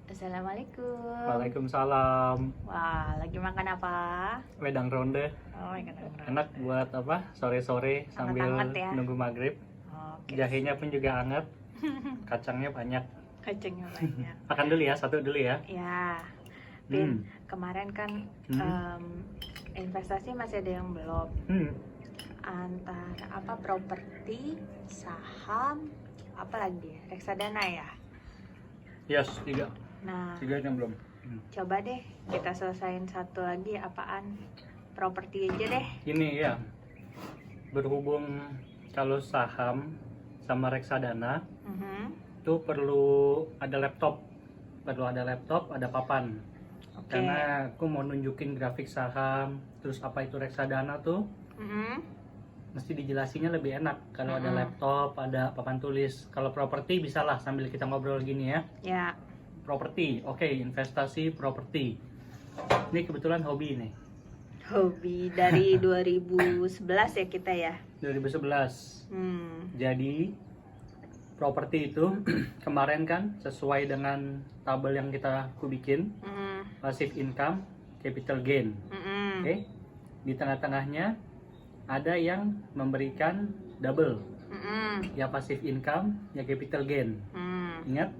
Assalamualaikum. Waalaikumsalam. Wah, lagi makan apa? Wedang ronde. Oh, ikan ronde. Enak buat apa? Sore-sore sambil Hangat-hangat ya. nunggu maghrib. Oke. Jahenya pun juga hangat. Kacangnya banyak. Kacangnya banyak. Makan dulu ya, satu dulu ya. Ya, Pin, kemarin kan investasi masih ada yang belum. Antara apa properti, saham, apa lagi ya? Reksadana ya. Yes, tiga. Nah, Tiga yang belum. coba deh kita selesain satu lagi apaan? Properti aja deh. Ini ya, berhubung kalau saham sama reksadana itu perlu ada laptop. Ada papan. Oke. Karena aku mau nunjukin grafik saham, terus apa itu reksadana tuh. Mesti dijelasinnya lebih enak kalau ada laptop, ada papan tulis. Kalau properti bisalah sambil kita ngobrol gini ya. Ya. Properti, oke, investasi properti. Ini kebetulan hobi nih. Hobi dari 2011 ya kita ya. 2011. Jadi properti itu kemarin kan sesuai dengan tabel yang aku bikin, passive income, capital gain. Oke. Di tengah-tengahnya ada yang memberikan double. Ya passive income, ya capital gain. Ingat?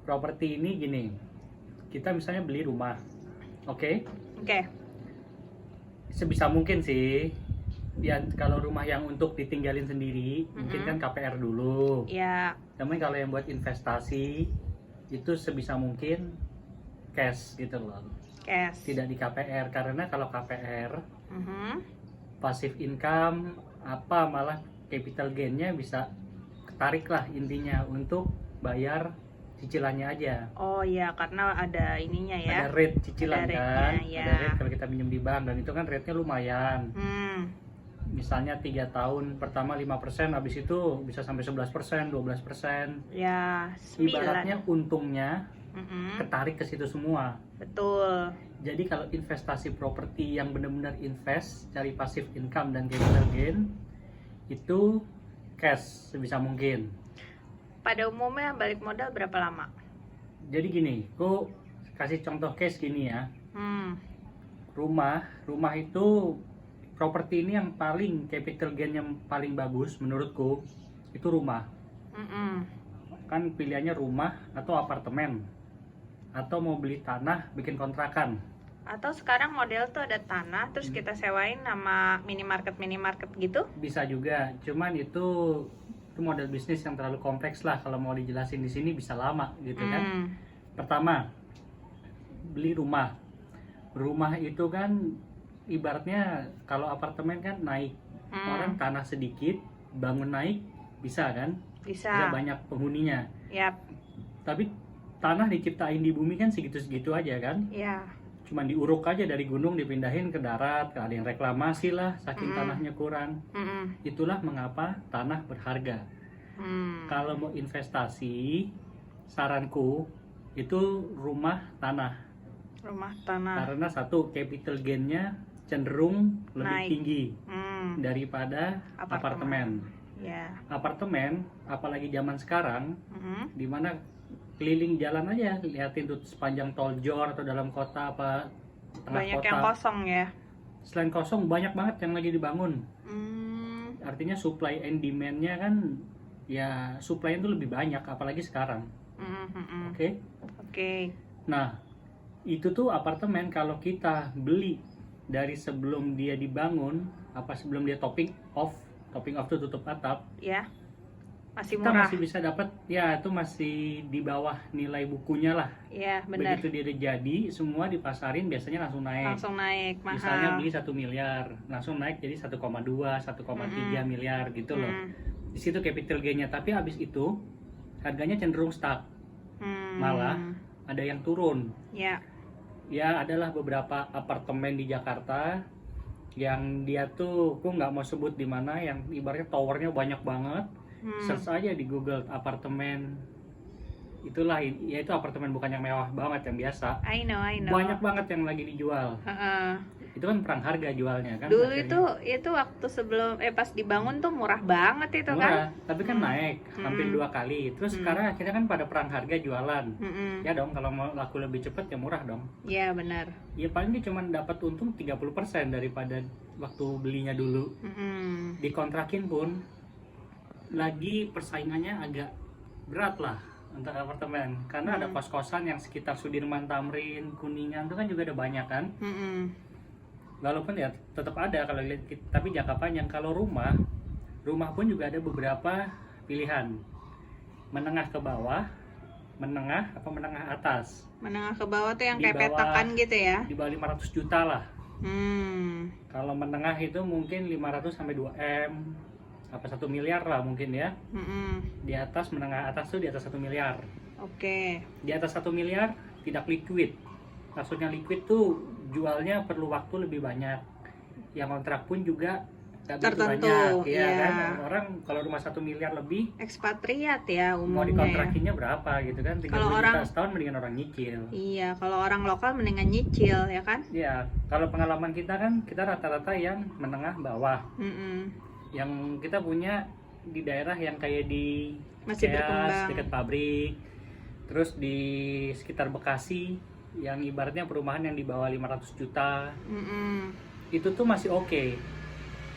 Properti ini gini. Kita misalnya beli rumah. Oke? Oke. Sebisa mungkin sih. Ya kalau rumah yang untuk ditinggalin sendiri, mungkin kan KPR dulu. Ya. Namun kalau yang buat investasi itu sebisa mungkin cash gitu loh. Cash. Tidak di KPR, karena kalau KPR passive income apa malah capital gainnya bisa ketarik lah intinya untuk bayar cicilannya aja. Oh iya, karena ada ininya ya. Ada rate cicilan Ada kan, rate-nya, ya. ada rate kalau kita pinjam di bank, dan itu kan rate-nya lumayan. Misalnya 3 tahun pertama 5%, habis itu bisa sampai 11%, 12%. Ya, 9. Ibaratnya untungnya ketarik ke situ semua. Betul. Jadi kalau investasi properti yang benar-benar invest, cari passive income dan capital gain, itu cash sebisa mungkin. Pada umumnya balik modal berapa lama? Jadi gini, aku kasih contoh case gini ya. Rumah itu properti ini yang paling capital gain yang paling bagus menurutku itu rumah. Kan pilihannya rumah atau apartemen, atau mau beli tanah bikin kontrakan. Atau sekarang model tuh ada tanah terus kita sewain nama minimarket gitu? Bisa juga, cuman itu model bisnis yang terlalu kompleks lah, kalau mau dijelasin di sini bisa lama gitu kan. Pertama, beli rumah. Rumah itu kan ibaratnya kalau apartemen kan naik. Orang tanah sedikit, bangun naik, bisa kan? Bisa banyak penghuninya. Yap. Tapi tanah diciptain di bumi kan segitu-segitu aja kan? Iya. Cuman diuruk aja dari gunung dipindahin ke darat, ada yang reklamasi lah saking tanahnya kurang. Itulah mengapa tanah berharga. Kalau mau investasi, saranku itu rumah tanah. Rumah tanah. Karena satu, capital gain-nya cenderung lebih Naik. tinggi daripada apartemen. Ya. Apartemen, apalagi zaman sekarang, dimana keliling jalan aja, liatin tuh sepanjang tol Jor atau dalam kota apa tengah Banyak kota. yang kosong ya. Selain kosong, banyak banget yang lagi dibangun. Artinya supply and demand-nya kan, ya supply itu lebih banyak, apalagi sekarang. Oke? Oke. Nah, itu tuh apartemen kalau kita beli dari sebelum dia dibangun, apa sebelum dia topping off tuh tutup atap, Ya. Masih kita murah. masih bisa dapat, ya itu masih di bawah nilai bukunya lah. Iya, benar. Begitu dia udah jadi, semua dipasarin biasanya langsung naik. Langsung naik, mahal. Misalnya beli 1 miliar, langsung naik jadi 1,2, 1,3 miliar gitu loh. Di situ capital gain-nya, tapi habis itu harganya cenderung stuck. Malah ada yang turun. Ya. Ya, adalah beberapa apartemen di Jakarta yang dia tuh, aku nggak mau sebut di mana, yang ibaratnya towernya banyak banget. Search aja di Google apartemen. Itulah, ya itu apartemen bukan yang mewah banget, yang biasa. I know. Banyak banget yang lagi dijual. itu kan perang harga jualnya kan. Dulu akhirnya. itu waktu sebelum pas dibangun tuh murah banget itu Murah, kan. tapi kan naik hampir 2 kali. Terus sekarang akhirnya kan pada perang harga jualan. Ya dong, kalau mau laku lebih cepat ya murah dong. Iya benar. Ya paling dia cuma dapat untung 30% daripada waktu belinya dulu. Dikontrakin pun lagi persaingannya agak berat lah untuk apartemen, karena ada kos-kosan yang sekitar Sudirman Tamrin, Kuningan itu kan juga ada banyak kan. Walaupun ya tetap ada kalau lihat, tapi jangka panjang. Kalau rumah pun juga ada beberapa pilihan, menengah ke bawah, menengah apa menengah atas. Menengah ke bawah tuh yang Di kayak bawah- petakan gitu ya. Di bawah 500 juta lah. Kalau menengah itu mungkin 500 sampai 2 M, apa 1 miliar lah mungkin ya. Di atas, menengah atas tuh di atas 1 miliar. Oke. Di atas 1 miliar tidak liquid. Maksudnya liquid tuh jualnya perlu waktu lebih banyak. Yang kontrak pun juga nggak begitu Tertentu, banyak. Iya iya. kan, orang kalau rumah 1 miliar lebih Ekspatriat ya mau umumnya ya. dikontrakinnya berapa gitu kan. 30 Kalau juta orang- setahun mendingan orang nyicil. Iya, kalau orang lokal mendingan nyicil ya kan. Iya, kalau pengalaman kita kan kita rata-rata yang menengah bawah. Yang kita punya di daerah yang kayak di Masih Cikeas, berkembang. dekat pabrik, terus di sekitar Bekasi yang ibaratnya perumahan yang di bawah 500 juta itu tuh masih oke.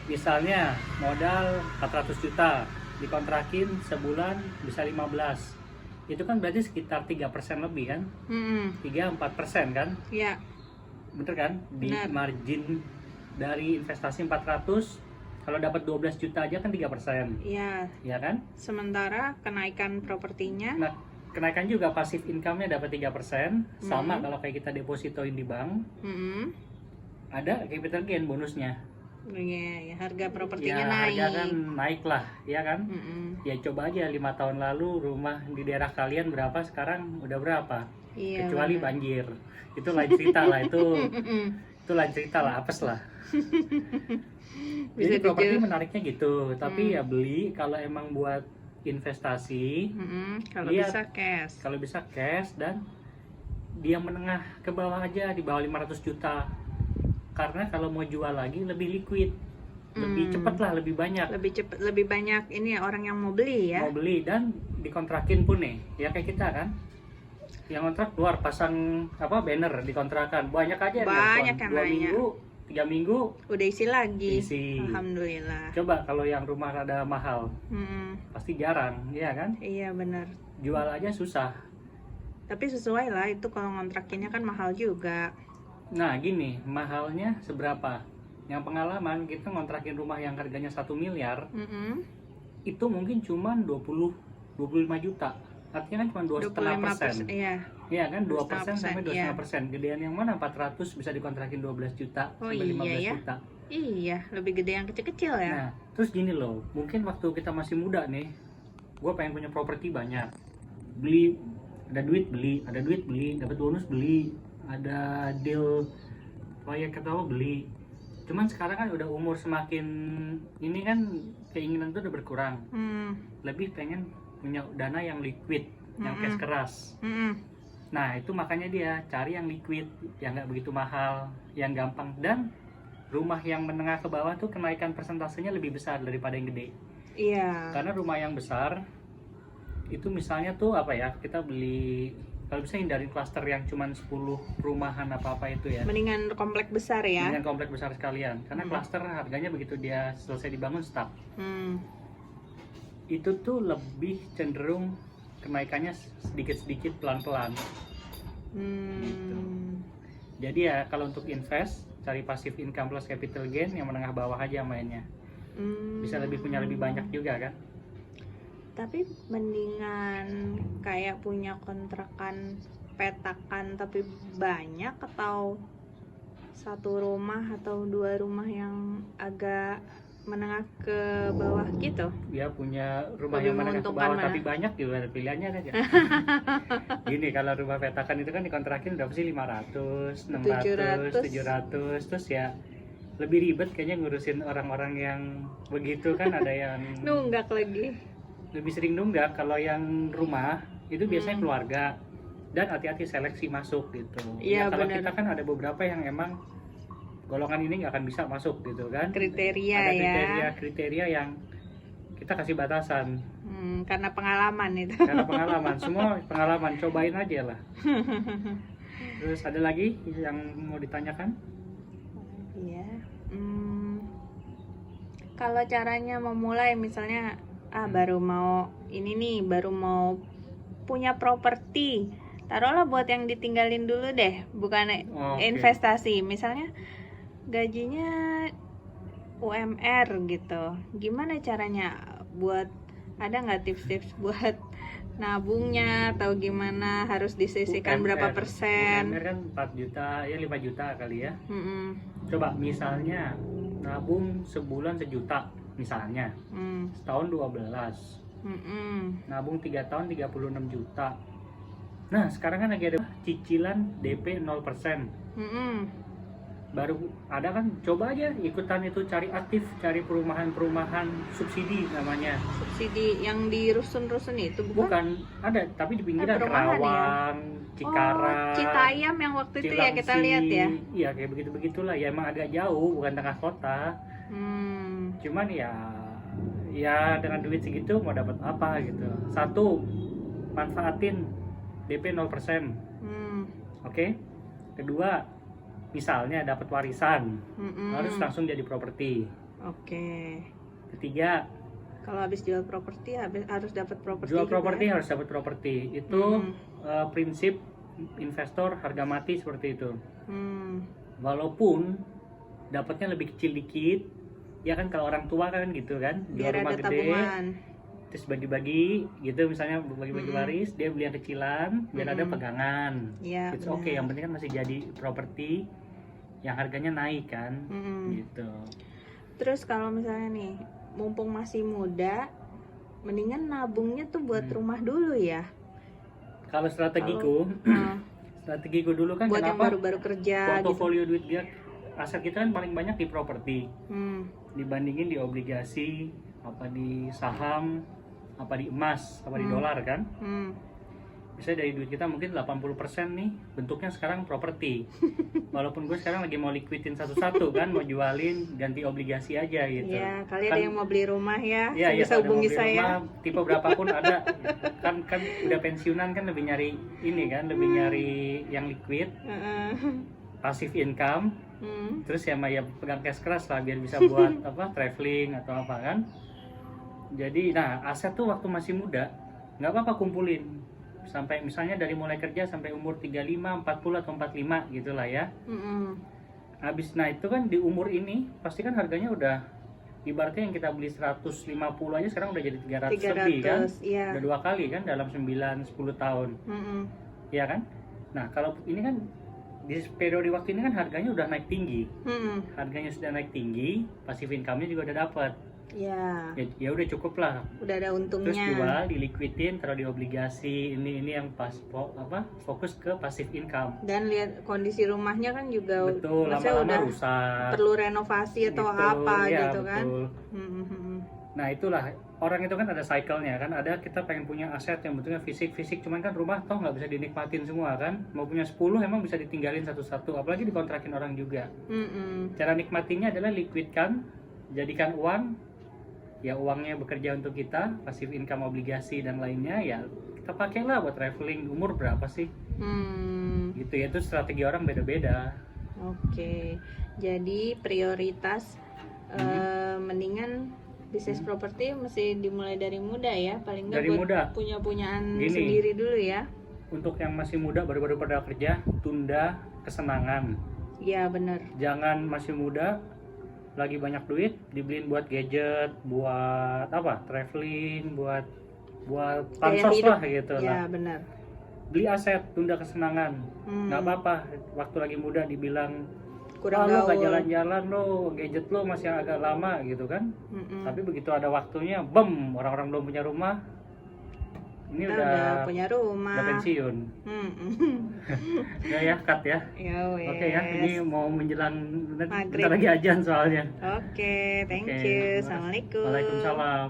Misalnya modal 400 juta dikontrakin sebulan bisa 15, itu kan berarti sekitar 3% lebih kan, 3-4% kan, Ya, bener kan, di Benar. margin dari investasi 400. Kalau dapat 12 juta aja kan 3%, ya. ya kan? Sementara kenaikan propertinya, Nah, kenaikan juga pasif income-nya dapat 3%, sama kalau kayak kita depositoin di bank, ada capital gain bonusnya. ya, harga propertinya Ya, naik. harga kan naik lah, ya kan? Ya coba aja 5 tahun lalu rumah di daerah kalian berapa, sekarang udah berapa? Iya, Kecuali benar. banjir. Itu lain cerita lah, itu lain cerita lah, apes lah. Bisa Jadi properti dijual. menariknya gitu, tapi ya beli kalau emang buat investasi, Kalau lihat. bisa cash. kalau bisa cash, dan dia menengah ke bawah aja di bawah 500 juta. Karena kalau mau jual lagi lebih liquid, lebih cepet lah, lebih banyak Lebih cepet, lebih banyak ini ya, orang yang mau beli ya. mau beli, dan dikontrakin pun nih, ya kayak kita kan, yang kontrak keluar pasang apa banner dikontrakan, banyak aja yang Banyak nelfon. yang 2 nanya. minggu 3 minggu Udah isi lagi. isi. Alhamdulillah. Coba kalau yang rumah rada mahal pasti jarang, ya kan, Iya benar. jual aja susah. Tapi sesuai lah itu, kalau ngontrakinnya kan mahal juga. Nah gini, mahalnya seberapa? Yang pengalaman kita ngontrakin rumah yang harganya 1 miliar itu mungkin cuma 20-25 juta. Artinya kan cuma 2,5%. Iya. Iya kan, 2% 2,5%, sampai 2,5%. Gedean yang mana 400 bisa dikontrakin 12 juta Oh, sampai 15 iya ya. juta. Iya, lebih gede yang kecil-kecil ya. Nah, terus gini loh, mungkin waktu kita masih muda nih, gue pengen punya properti banyak. Beli, ada duit beli, dapat bonus beli, ada deal proyek atau beli. Cuman sekarang kan udah umur semakin ini kan, keinginan tuh udah berkurang. Lebih pengen punya dana yang liquid, yang cash keras. Nah itu makanya dia cari yang liquid, yang nggak begitu mahal, yang gampang, dan rumah yang menengah ke bawah tuh kenaikan persentasenya lebih besar daripada yang gede. Iya. Karena rumah yang besar itu misalnya tuh apa ya, kita beli, kalau bisa hindari klaster yang cuman 10 perumahan apa-apa itu ya. Mendingan komplek besar ya. Dengan komplek besar sekalian, karena klaster harganya begitu dia selesai dibangun stuck. Itu tuh lebih cenderung kenaikannya sedikit-sedikit, pelan-pelan. Gitu. Jadi ya kalau untuk invest, cari passive income plus capital gain yang menengah bawah aja mainnya. Bisa punya lebih banyak juga kan. Tapi mendingan kayak punya kontrakan petakan tapi banyak, atau satu rumah atau 2 rumah yang agak menengah ke bawah gitu. Dia punya rumah Lebih yang menengah ke menguntungkan bawah mana? tapi banyak juga, pilihannya aja. Gini, kalau rumah petakan itu kan dikontrakin berapa sih, 500, 600, 700, terus ya lebih ribet kayaknya ngurusin orang-orang yang begitu kan. Ada yang Nunggak lagi. lebih sering nunggak. Kalau yang rumah itu biasanya keluarga, dan hati-hati seleksi masuk gitu. Iya, Ya, kalau benar. kita kan ada beberapa yang emang golongan ini nggak akan bisa masuk gitu kan. Kriteria Ada ya. kriteria yang kita kasih batasan. Karena pengalaman itu. Karena pengalaman, semua pengalaman, cobain aja lah. Terus ada lagi yang mau ditanyakan? Iya. Kalau caranya memulai, misalnya baru mau ini nih, baru mau punya properti, taruhlah buat yang ditinggalin dulu deh, bukan investasi. Misalnya gajinya UMR gitu, gimana caranya buat, ada nggak tips-tips buat nabungnya, atau gimana harus disisihkan berapa persen? UMR kan 4 juta, ya 5 juta kali ya. Coba misalnya nabung sebulan 1 juta misalnya, setahun 12, nabung 3 tahun 36 juta. Nah sekarang kan lagi ada cicilan DP 0%. Baru ada kan, coba aja ikutan itu, cari aktif, cari perumahan subsidi namanya. Subsidi yang di rusun-rusun itu bukan? Ada, tapi di pinggiran, Kerawang, ya? Cikarang, Citayam yang waktu itu ya kita lihat ya. Iya kayak begitulah ya, emang agak jauh, bukan tengah kota. Cuman ya dengan duit segitu mau dapat apa gitu. Satu, manfaatin DP 0%. Oke? Kedua, misalnya dapat warisan, harus langsung jadi properti. Oke. Ketiga, kalau habis jual properti harus dapat properti. Jual properti harus dapat properti. Itu prinsip investor harga mati seperti itu. Walaupun dapatnya lebih kecil dikit, ya kan, kalau orang tua kan gitu kan, jual rumah gede, tabungan, terus bagi-bagi gitu, misalnya bagi-bagi waris, dia beli yang kecilan biar ada pegangan. Ya, it's okay, yang penting kan masih jadi properti yang harganya naik kan, gitu. Terus kalau misalnya nih, mumpung masih muda, mendingan nabungnya tuh buat rumah dulu ya. Kalau strategiku dulu kan, buat kenapa? Yang baru-baru kerja. Portofolio gitu. Duit dia, aset kita kan paling banyak di properti, dibandingin di obligasi, apa di saham, apa di emas, apa di dolar kan. Misalnya dari duit kita mungkin 80% nih bentuknya sekarang properti. Walaupun gue sekarang lagi mau liquidin satu-satu kan, mau jualin, ganti obligasi aja gitu. Iya, kali kan, ada yang mau beli rumah ya, bisa hubungi saya. Rumah, tipe berapapun ada. kan udah pensiunan kan, lebih nyari ini kan, lebih nyari yang liquid, passive income. Terus ya pegang cash keras lah biar bisa buat apa, traveling atau apa kan. Jadi aset tuh waktu masih muda nggak apa-apa kumpulin, sampai misalnya dari mulai kerja sampai umur 35, 40 atau 45 gitulah ya. Habis itu kan di umur ini pasti kan harganya udah, ibaratnya yang kita beli 150 aja sekarang udah jadi 300 lebih kan. Iya. Udah 2 kali kan dalam 9-10 tahun. Iya kan? Nah, kalau ini kan di periode waktu ini kan harganya udah naik tinggi. Harganya sudah naik tinggi, passive income-nya juga udah dapat. Ya udah cukup lah. Udah ada untungnya. Terus jual, diliquidin, taruh di obligasi. Ini yang fokus ke passive income. Dan lihat kondisi rumahnya kan juga. Betul, lama-lama udah rusak. Perlu renovasi atau apa ya, gitu kan. Nah itulah, orang itu kan ada cycle-nya kan. Ada kita pengen punya aset yang bentuknya fisik, cuman kan rumah toh nggak bisa dinikmatin semua kan. Mau punya 10 emang bisa ditinggalin satu-satu, apalagi dikontrakin orang juga. Cara nikmatinya adalah liquidkan, jadikan uang. Ya uangnya bekerja untuk kita, passive income, obligasi dan lainnya ya kita pakailah buat traveling. Umur berapa sih? Gitu ya, itu strategi orang beda-beda. Oke, jadi prioritas mendingan bisnis properti mesti dimulai dari muda ya, paling nggak buat punya-punyaan sendiri dulu ya. Untuk yang masih muda baru-baru pada kerja, tunda kesenangan. Iya benar. Jangan masih muda lagi banyak duit dibeliin buat gadget, buat apa, traveling, buat pansos lah gitu lah. Iya benar. Beli aset, tunda kesenangan. Nggak apa-apa waktu lagi muda dibilang kurang gaul, nggak jalan-jalan lo, gadget lo masih agak lama gitu kan. Tapi begitu ada waktunya, orang-orang belum punya rumah, ini udah punya rumah, udah pensiun. Ya cut ya. Oke ya, ini mau menjelang bentar lagi azan soalnya. Oke, thank you. Assalamualaikum. Waalaikumsalam.